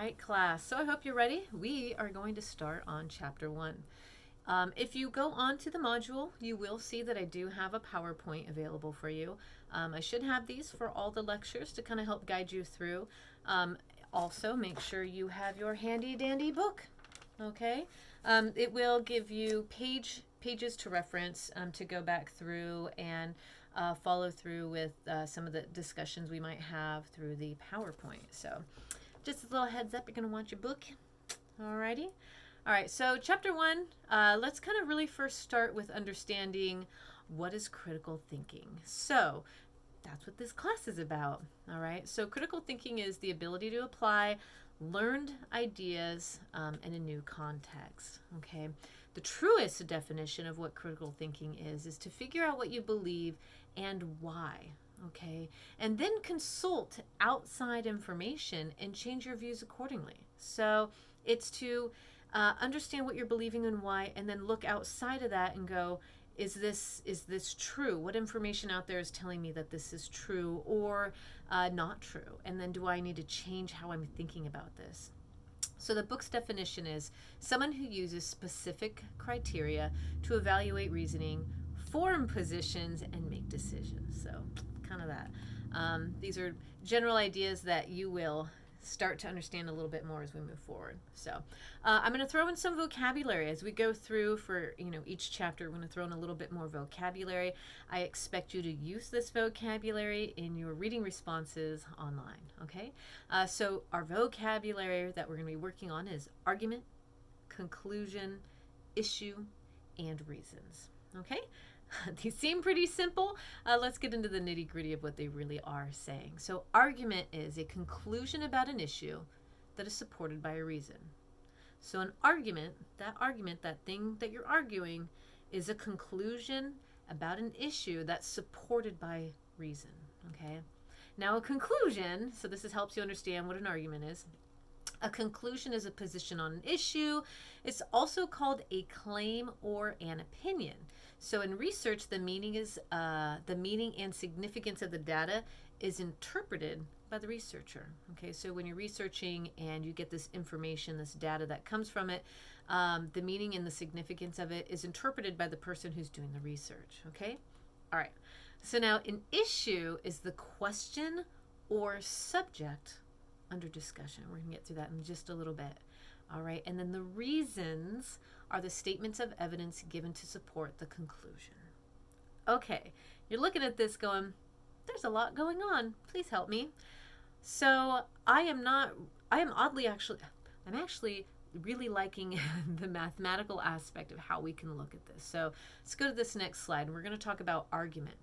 right, class. So I hope you're ready. We are going to start on chapter 1. If you go on to the module, you will see that I do have a PowerPoint available for you. I should have these for all the lectures to kind of help guide you through. Also, make sure you have your handy dandy book. Okay, it will give you pages to reference to go back through and follow through with some of the discussions we might have through the PowerPoint. So just a little heads up, you're going to want your book. Alrighty. All right, so chapter 1, let's kind of really first start with understanding what is critical thinking. So that's what this class is about. All right, so critical thinking is the ability to apply learned ideas in a new context. Okay, the truest definition of what critical thinking is to figure out what you believe and why. Okay, and then consult outside information and change your views accordingly. So it's to understand what you're believing and why, and then look outside of that and go, is this true? What information out there is telling me that this is true or not true? And then do I need to change how I'm thinking about this? So the book's definition is someone who uses specific criteria to evaluate reasoning, form positions, and make decisions. So kind of that. These are general ideas that you will start to understand a little bit more as we move forward. So I'm going to throw in some vocabulary as we go through for each chapter. We're going to throw in a little bit more vocabulary. I expect you to use this vocabulary in your reading responses online. Okay, so our vocabulary that we're going to be working on is argument, conclusion, issue, and reasons. Okay. These seem pretty simple. Let's get into the nitty gritty of what they really are saying. So argument is a conclusion about an issue that is supported by a reason. So an argument, that thing that you're arguing, is a conclusion about an issue that's supported by reason. Okay. Now a conclusion, so this helps you understand what an argument is. A conclusion is a position on an issue. It's also called a claim or an opinion. So in research, the meaning and significance of the data is interpreted by the researcher. Okay, so when you're researching and you get this information, this data that comes from it, the meaning and the significance of it is interpreted by the person who's doing the research. Okay, all right. So now an issue is the question or subject under discussion. We're going to get through that in just a little bit. All right, and then the reasons are the statements of evidence given to support the conclusion. Okay, you're looking at this going, there's a lot going on. Please help me. So I'm actually really liking the mathematical aspect of how we can look at this. So let's go to this next slide, and we're going to talk about argument.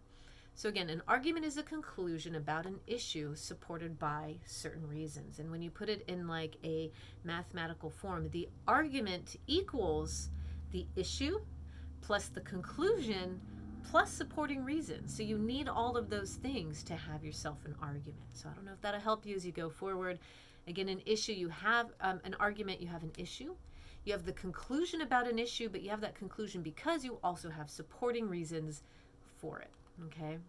So again, an argument is a conclusion about an issue supported by certain reasons. And when you put it in like a mathematical form, the argument equals the issue plus the conclusion plus supporting reasons. So you need all of those things to have yourself an argument. So I don't know if that'll help you as you go forward. Again, an issue, you have an argument, you have an issue. You have the conclusion about an issue, but you have that conclusion because you also have supporting reasons for it. Okay.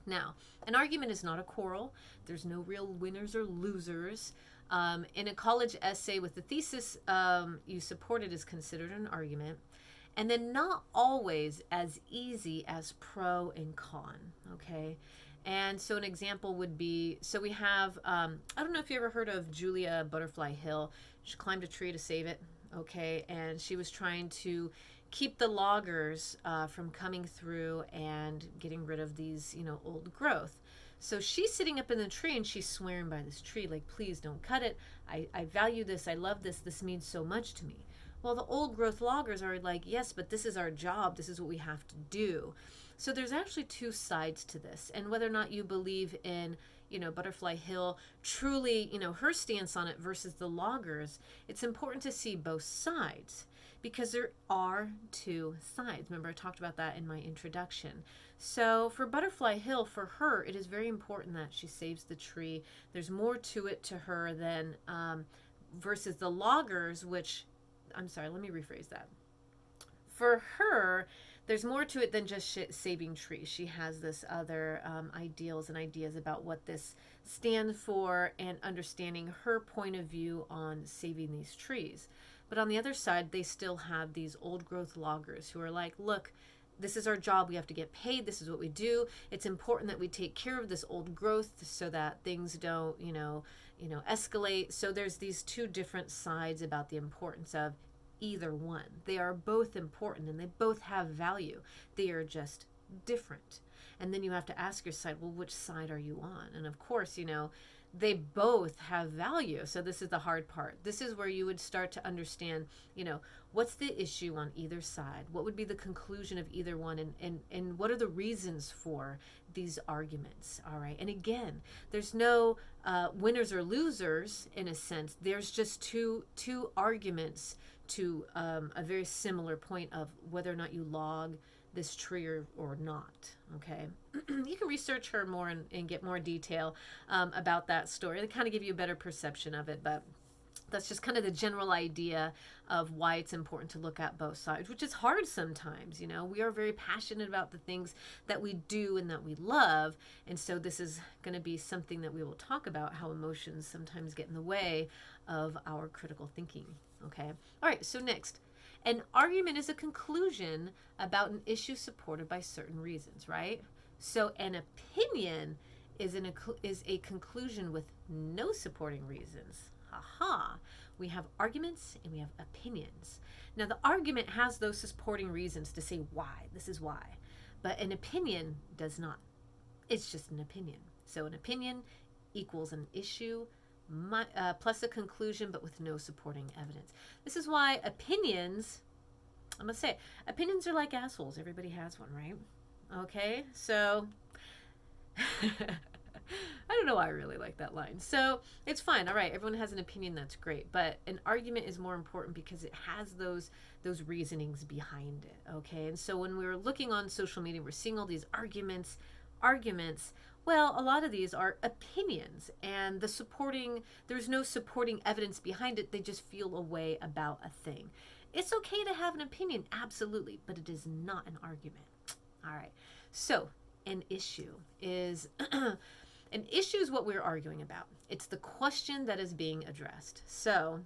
Now, an argument is not a quarrel. There's no real winners or losers. In a college essay with the thesis you supported is considered an argument. And then not always as easy as pro and con. Okay. And so an example would be, so we have, I don't know if you ever heard of Julia Butterfly Hill. She climbed a tree to save it. Okay. And she was trying to keep the loggers from coming through and getting rid of these, old growth. So she's sitting up in the tree and she's swearing by this tree, like, please don't cut it. I value this. I love this. This means so much to me. Well, the old growth loggers are like, yes, but this is our job. This is what we have to do. So there's actually two sides to this. And whether or not you believe in, Butterfly Hill, truly, her stance on it versus the loggers, it's important to see both sides because there are two sides. Remember, I talked about that in my introduction. So for Butterfly Hill, for her, it is very important that she saves the tree. There's more to it to her than versus the loggers, which, I'm sorry, let me rephrase that. For her, there's more to it than just saving trees. She has this other ideals and ideas about what this stand for and understanding her point of view on saving these trees. But on the other side, they still have these old growth loggers who are like, look, this is our job. We have to get paid. This is what we do. It's important that we take care of this old growth so that things don't, escalate. So there's these two different sides about the importance of either one. They are both important and they both have value. They are just different. And then you have to ask yourself, well, which side are you on? And of course, they both have value. So this is the hard part. This is where you would start to understand, what's the issue on either side? What would be the conclusion of either one? And what are the reasons for these arguments? All right. And again, there's no winners or losers in a sense. There's just two arguments to a very similar point of whether or not you log this tree or not. Okay. You can research her more and get more detail about that story. They kind of give you a better perception of it, but that's just kind of the general idea of why it's important to look at both sides, which is hard sometimes. We are very passionate about the things that we do and that we love. And so this is going to be something that we will talk about, how emotions sometimes get in the way of our critical thinking. Okay. All right. So next, an argument is a conclusion about an issue supported by certain reasons, right? So an opinion is a conclusion with no supporting reasons. Haha. We have arguments and we have opinions. Now the argument has those supporting reasons to say why. This is why. But an opinion does not. It's just an opinion. So an opinion equals an issue plus a conclusion, but with no supporting evidence. This is why opinions, I'm going to say, opinions are like assholes. Everybody has one, right? Okay, so I don't know why I really like that line. So it's fine. All right, everyone has an opinion. That's great. But an argument is more important because it has those reasonings behind it. Okay, and so when we're looking on social media, we're seeing all these arguments. Well, a lot of these are opinions, and there's no supporting evidence behind it. They just feel a way about a thing. It's okay to have an opinion, absolutely, but it is not an argument. All right. So an issue is what we're arguing about. It's the question that is being addressed. So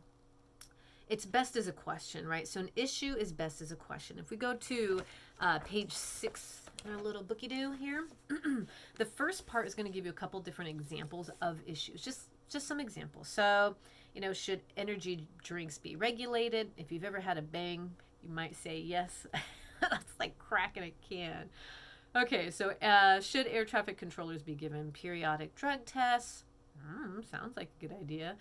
it's best as a question, right? So an issue is best as a question. If we go to page 6, our little bookie-doo here, the first part is going to give you a couple different examples of issues, just some examples. So, should energy drinks be regulated? If you've ever had a bang, you might say yes. That's like cracking a can. Okay, so should air traffic controllers be given periodic drug tests? Sounds like a good idea.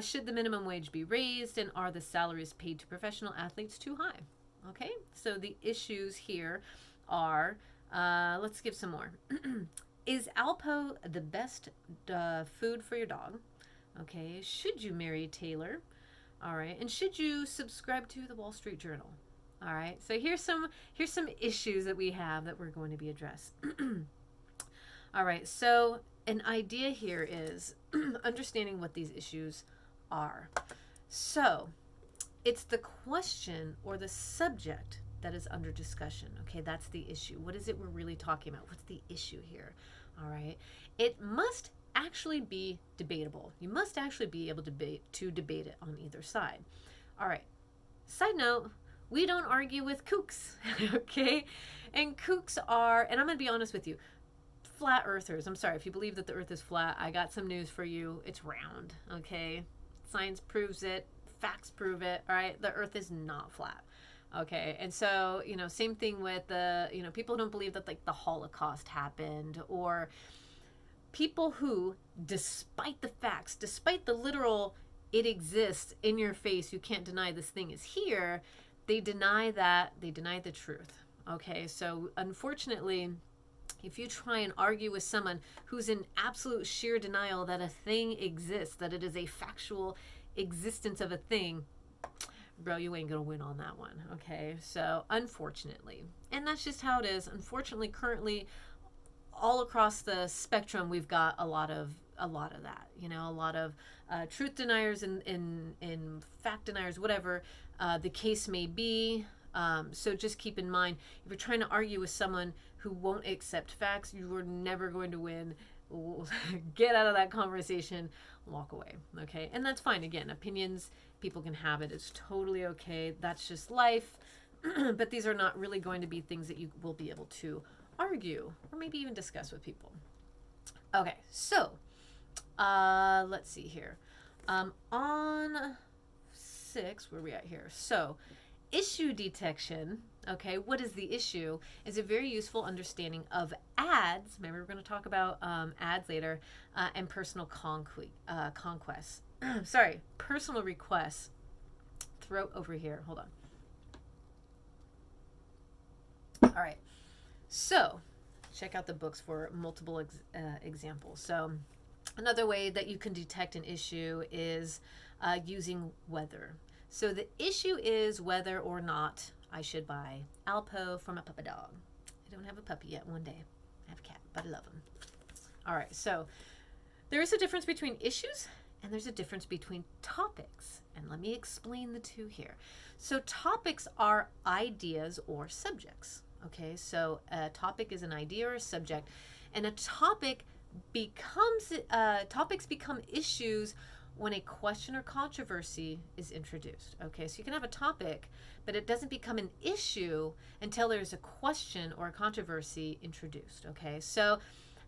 Should the minimum wage be raised, and are the salaries paid to professional athletes too high? Okay, so the issues here are, let's give some more. Is Alpo the best food for your dog? Okay, should you marry Taylor? All right, and should you subscribe to the Wall Street Journal? All right, so here's some issues that we have that we're going to be addressed. All right, so an idea here is understanding what these issues are. So it's the question or the subject that is under discussion. Okay, that's the issue. What is it we're really talking about? What's the issue here? All right, it must actually be debatable. You must actually be able to debate it on either side. All right, side note, we don't argue with kooks, okay? And kooks are, and I'm going to be honest with you, flat earthers. I'm sorry, if you believe that the earth is flat, I got some news for you. It's round, okay? Science proves it. Facts prove it, all right? The earth is not flat, okay? And so, same thing with people don't believe that, like, the Holocaust happened, or people who, despite the facts, despite the literal, it exists in your face, you can't deny this thing is here, they deny that, they deny the truth, okay? So, unfortunately, if you try and argue with someone who's in absolute sheer denial that a thing exists, that it is a factual existence of a thing, bro, you ain't gonna win on that one, okay? So, unfortunately, and that's just how it is. Unfortunately, currently, all across the spectrum, we've got a lot of that, a lot of truth deniers and fact deniers, whatever the case may be. So just keep in mind, if you're trying to argue with someone who won't accept facts, you are never going to win. get out of that conversation, walk away. Okay. And that's fine. Again, opinions, people can have it. It's totally okay. That's just life. But these are not really going to be things that you will be able to argue or maybe even discuss with people. Okay. So, let's see here. On 6, where are we at here? So, issue detection, okay, what is the issue, is a very useful understanding of ads. Remember, we're going to talk about ads later, and personal conquests. Sorry, personal requests. Throat over here. Hold on. All right. So, check out the books for multiple examples. So, another way that you can detect an issue is using weather. So the issue is whether or not I should buy Alpo from a puppy dog. I don't have a puppy yet. One day. I have a cat, but I love him. All right. So there is a difference between issues and there's a difference between topics. And let me explain the two here. So topics are ideas or subjects. Okay. So a topic is an idea or a subject. And a topic topics become issues when a question or controversy is introduced. Okay, so you can have a topic, but it doesn't become an issue until there's a question or a controversy introduced. Okay, so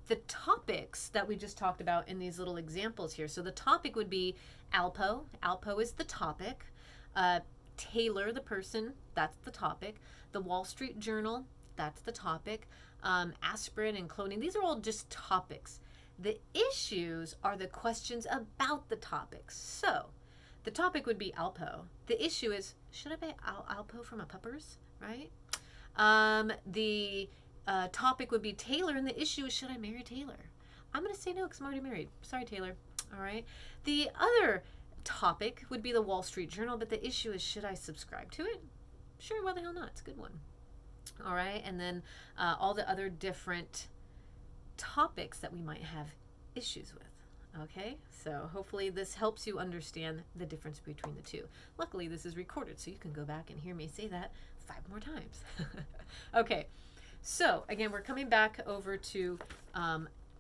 the topics that we just talked about in these little examples here. So the topic would be Alpo. Alpo is the topic. Taylor, the person, that's the topic. The Wall Street Journal, that's the topic. Aspirin and cloning, these are all just topics. The issues are the questions about the topics. So the topic would be Alpo. The issue is, should I buy Alpo from a puppers, right? The topic would be Taylor, and the issue is, should I marry Taylor? I'm going to say no because I'm already married. Sorry, Taylor. All right. The other topic would be the Wall Street Journal, but the issue is, should I subscribe to it? Sure, why the hell not? It's a good one. All right. And then all the other different topics that we might have issues with. Okay, so hopefully this helps you understand the difference between the two. Luckily, this is recorded, so you can go back and hear me say that 5 more times. Okay, so again, we're coming back over to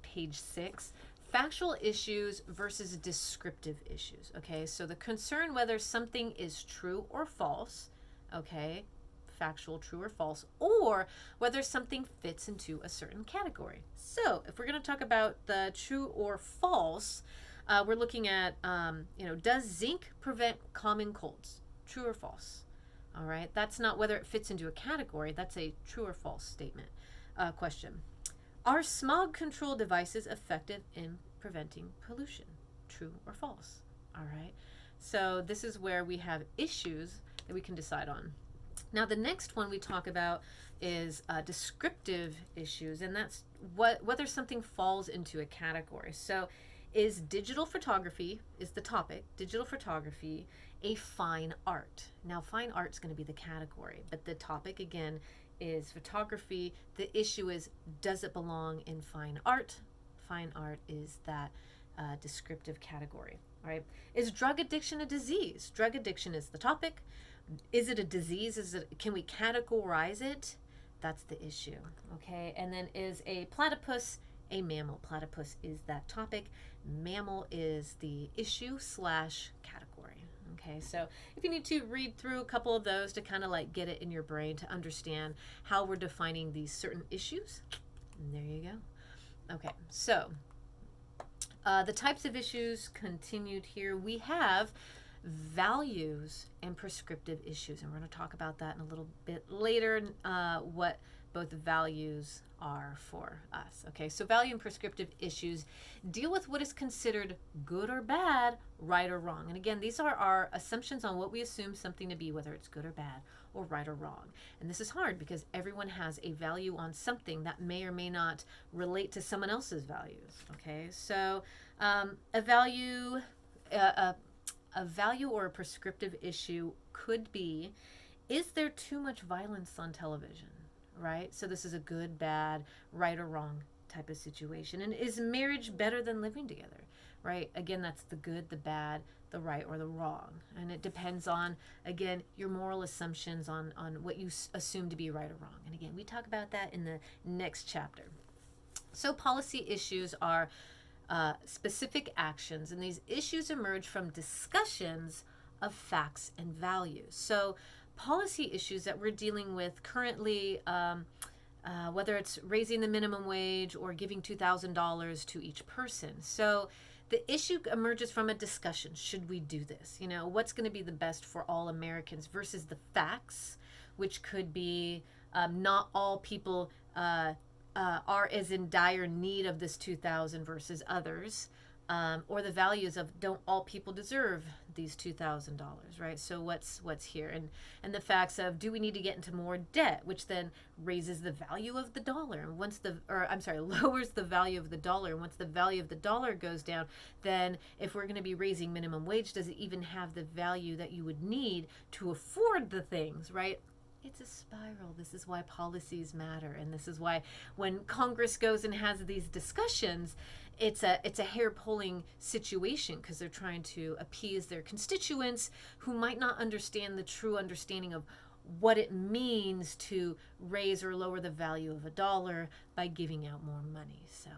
page 6. Factual issues versus descriptive issues. Okay, so the concern whether something is true or false. Okay, factual, true or false, or whether something fits into a certain category. So if we're going to talk about the true or false, we're looking at, does zinc prevent common colds? True or false? All right. That's not whether it fits into a category. That's a true or false statement. Question. Are smog control devices effective in preventing pollution? True or false? All right. So this is where we have issues that we can decide on. Now, the next one we talk about is descriptive issues, and that's whether something falls into a category. So is digital photography, is the topic, digital photography, a fine art? Now, fine art is going to be the category, but the topic, again, is photography. The issue is, does it belong in fine art? Fine art is that descriptive category. All right. Is drug addiction a disease? Drug addiction is the topic. Is it a disease? Can we categorize it? That's the issue. Okay. And then is a platypus a mammal? Platypus is that topic. Mammal is the issue / category. Okay. So if you need to read through a couple of those to kind of like get it in your brain to understand how we're defining these certain issues, there you go. Okay. So the types of issues continued here. We have values and prescriptive issues, and we're going to talk about that in a little bit later, what both values are for us. Okay, so value and prescriptive issues deal with what is considered good or bad, right or wrong. And again, these are our assumptions on what we assume something to be, whether it's good or bad or right or wrong. And this is hard because everyone has a value on something that may or may not relate to someone else's values. Okay, so a value or a prescriptive issue could be, is there too much violence on television, right? So this is a good, bad, right or wrong type of situation. And is marriage better than living together, right? Again, that's the good, the bad, the right, or the wrong. And it depends on, again, your moral assumptions on what you assume to be right or wrong. And again, we talk about that in the next chapter. So policy issues are specific actions, and these issues emerge from discussions of facts and values. So policy issues that we're dealing with currently, whether it's raising the minimum wage or giving $2,000 to each person. So the issue emerges from a discussion. Should we do this? You know, what's going to be the best for all Americans versus the facts, which could be not all people are as in dire need of this 2,000 versus others, or the values of don't all people deserve these $2,000, right? So what's here, and the facts of do we need to get into more debt, which then raises the value of the dollar, and lowers the value of the dollar, and once the value of the dollar goes down, then if we're going to be raising minimum wage, does it even have the value that you would need to afford the things, right? It's a spiral. This is why policies matter, and this is why when Congress goes and has these discussions, it's a hair-pulling situation because they're trying to appease their constituents who might not understand the true understanding of what it means to raise or lower the value of a dollar by giving out more money. So,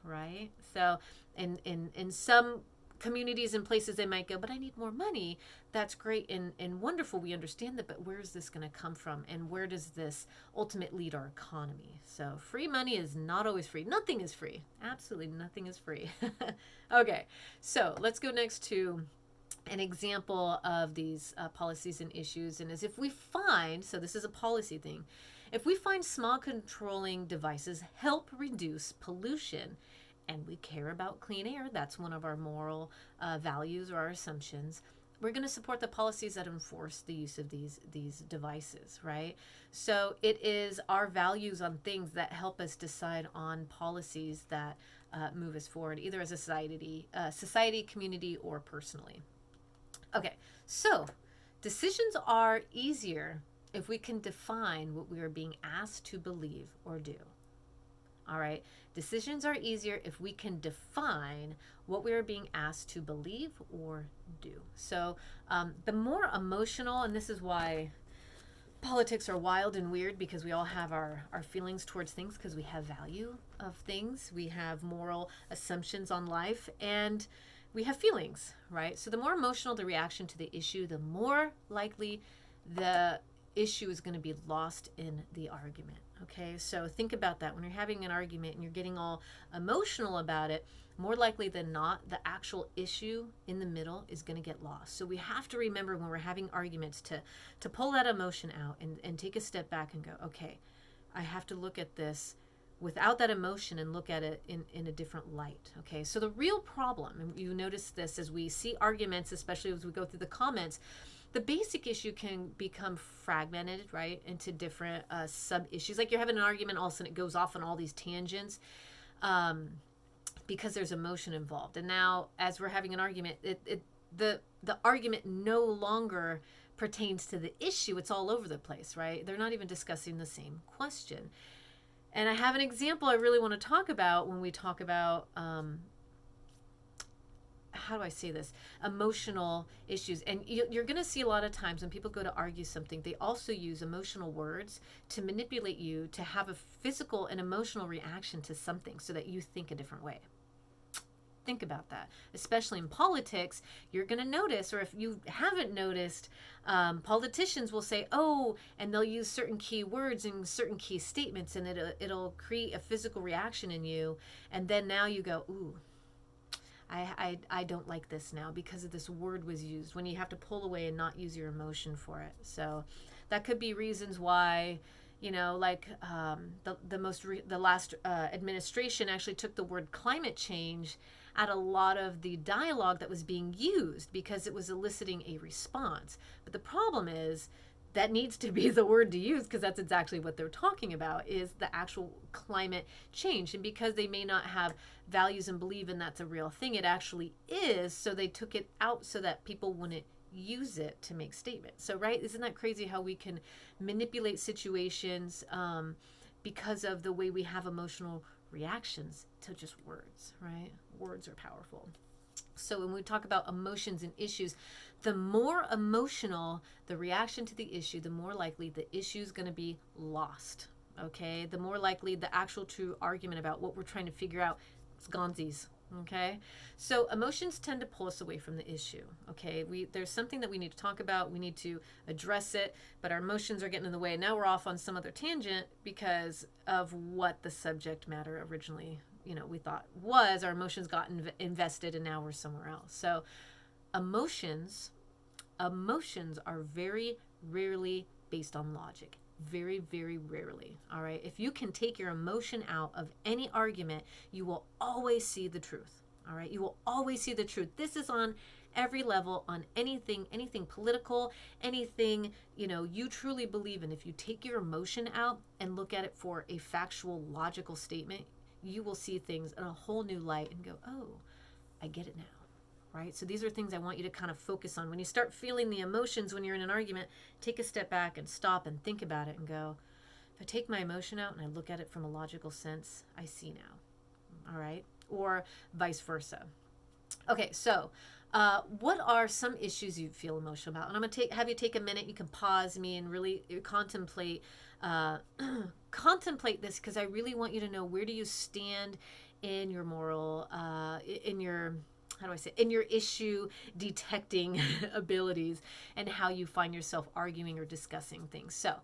right? So, in some communities and places, they might go, but I need more money. That's great and wonderful. We understand that, but where is this going to come from? And where does this ultimately lead our economy? So free money is not always free. Nothing is free. Absolutely nothing is free. Okay, so let's go next to an example of these policies and issues. And as if we find, so this is a policy thing, if we find small controlling devices help reduce pollution, and we care about clean air, that's one of our moral values or our assumptions, we're going to support the policies that enforce the use of these devices, right? So it is our values on things that help us decide on policies that move us forward, either as a society, community, or personally. Okay, so decisions are easier if we can define what we are being asked to believe or do. All right, decisions are easier if we can define what we are being asked to believe or do. So the more emotional, and this is why politics are wild and weird, because we all have our feelings towards things, because we have value of things, we have moral assumptions on life, and we have feelings, right? So the more emotional the reaction to the issue, the more likely the issue is going to be lost in the argument. Okay, so think about that. When you're having an argument and you're getting all emotional about it, more likely than not, the actual issue in the middle is going to get lost. So we have to remember when we're having arguments to pull that emotion out and take a step back and go, okay, I have to look at this without that emotion and look at it in a different light. Okay, so the real problem, and you notice this as we see arguments, especially as we go through the comments, the basic issue can become fragmented, right, into different sub-issues. Like you're having an argument, all of a sudden it goes off on all these tangents because there's emotion involved. And now as we're having an argument, the argument no longer pertains to the issue. It's all over the place, right? They're not even discussing the same question. And I have an example I really want to talk about when we talk about how do I say this? Emotional issues. And you're going to see a lot of times when people go to argue something, they also use emotional words to manipulate you to have a physical and emotional reaction to something so that you think a different way. Think about that. Especially in politics, you're going to notice, or if you haven't noticed, politicians will say, oh, and they'll use certain key words and certain key statements, and it'll create a physical reaction in you. And then now you go, ooh, I don't like this now because of this word was used, when you have to pull away and not use your emotion for it. So that could be reasons why, like the last administration actually took the word climate change at a lot of the dialogue that was being used because it was eliciting a response. But the problem is that needs to be the word to use, because that's exactly what they're talking about, is the actual climate change. And because they may not have values and believe in that's a real thing, it actually is. So they took it out so that people wouldn't use it to make statements. So, right, isn't that crazy how we can manipulate situations because of the way we have emotional reactions to just words, right? Words are powerful. So when we talk about emotions and issues, the more emotional the reaction to the issue, the more likely the issue is going to be lost. okay, the more likely the actual true argument about what we're trying to figure out is gonzies. Okay, so emotions tend to pull us away from the issue. Okay, there's something that we need to talk about, we need to address it, but our emotions are getting in the way. Now we're off on some other tangent because of what the subject matter originally, we thought was. Our emotions got invested, and now we're somewhere else. So emotions are very rarely based on logic. Very, very rarely. All right. If you can take your emotion out of any argument, you will always see the truth. All right. You will always see the truth. This is on every level, on anything political, anything, you truly believe in. If you take your emotion out and look at it for a factual, logical statement, you will see things in a whole new light and go, oh, I get it now. Right? So these are things I want you to kind of focus on. When you start feeling the emotions when you're in an argument, take a step back and stop and think about it and go, if I take my emotion out and I look at it from a logical sense, I see now. All right? Or vice versa. Okay, so what are some issues you feel emotional about? And I'm going to have you take a minute. You can pause me and really contemplate contemplate this, because I really want you to know, where do you stand in your moral, in your issue detecting abilities, and how you find yourself arguing or discussing things. So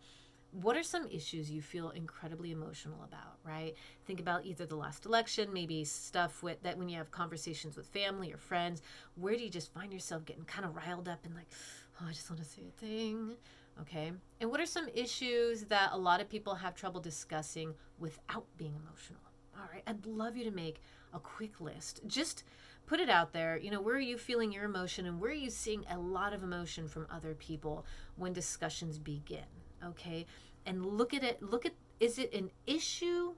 what are some issues you feel incredibly emotional about, right? Think about either the last election, maybe stuff with that when you have conversations with family or friends. Where do you just find yourself getting kind of riled up and like, oh, I just want to say a thing? Okay. And what are some issues that a lot of people have trouble discussing without being emotional? All right. I'd love you to make a quick list. Just put it out there. Where are you feeling your emotion, and where are you seeing a lot of emotion from other people when discussions begin? Okay. And look at it. Is it an issue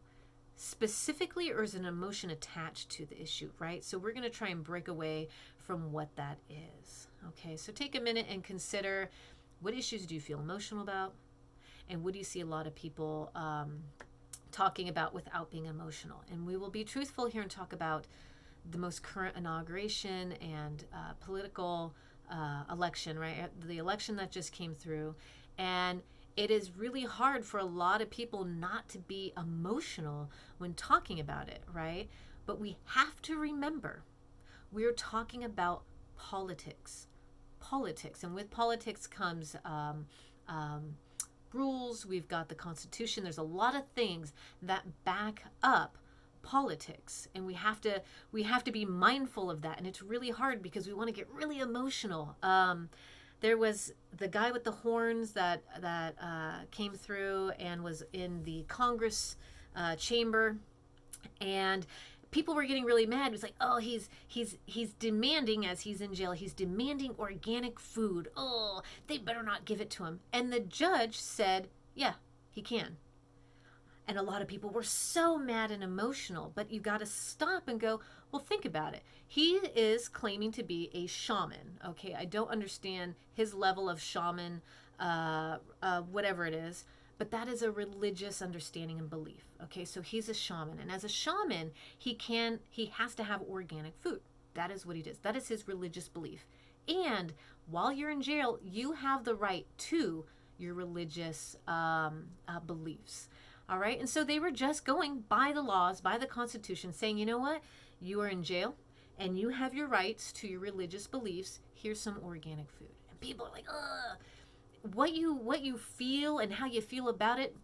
specifically, or is an emotion attached to the issue, right? So we're going to try and break away from what that is. Okay. So take a minute and consider, what issues do you feel emotional about? And what do you see a lot of people talking about without being emotional? And we will be truthful here and talk about the most current inauguration and political election, right? The election that just came through. And it is really hard for a lot of people not to be emotional when talking about it, right? But we have to remember, we're talking about politics. And with politics comes rules. We've got the Constitution. There's a lot of things that back up politics, and we have to be mindful of that. And it's really hard because we want to get really emotional. There was the guy with the horns that came through and was in the Congress chamber, and people were getting really mad. It was like, oh, he's demanding, as he's in jail, he's demanding organic food. Oh, they better not give it to him. And the judge said, yeah, he can. And a lot of people were so mad and emotional, but you got to stop and go, well, think about it. He is claiming to be a shaman. Okay, I don't understand his level of shaman, whatever it is, but that is a religious understanding and belief. Okay, so he's a shaman, and as a shaman, he has to have organic food. That is what he does. That is his religious belief. And while you're in jail, you have the right to your religious beliefs. All right. And so they were just going by the laws, by the Constitution, saying, you know what? You are in jail and you have your rights to your religious beliefs. Here's some organic food. And people are like, ugh. What you feel and how you feel about it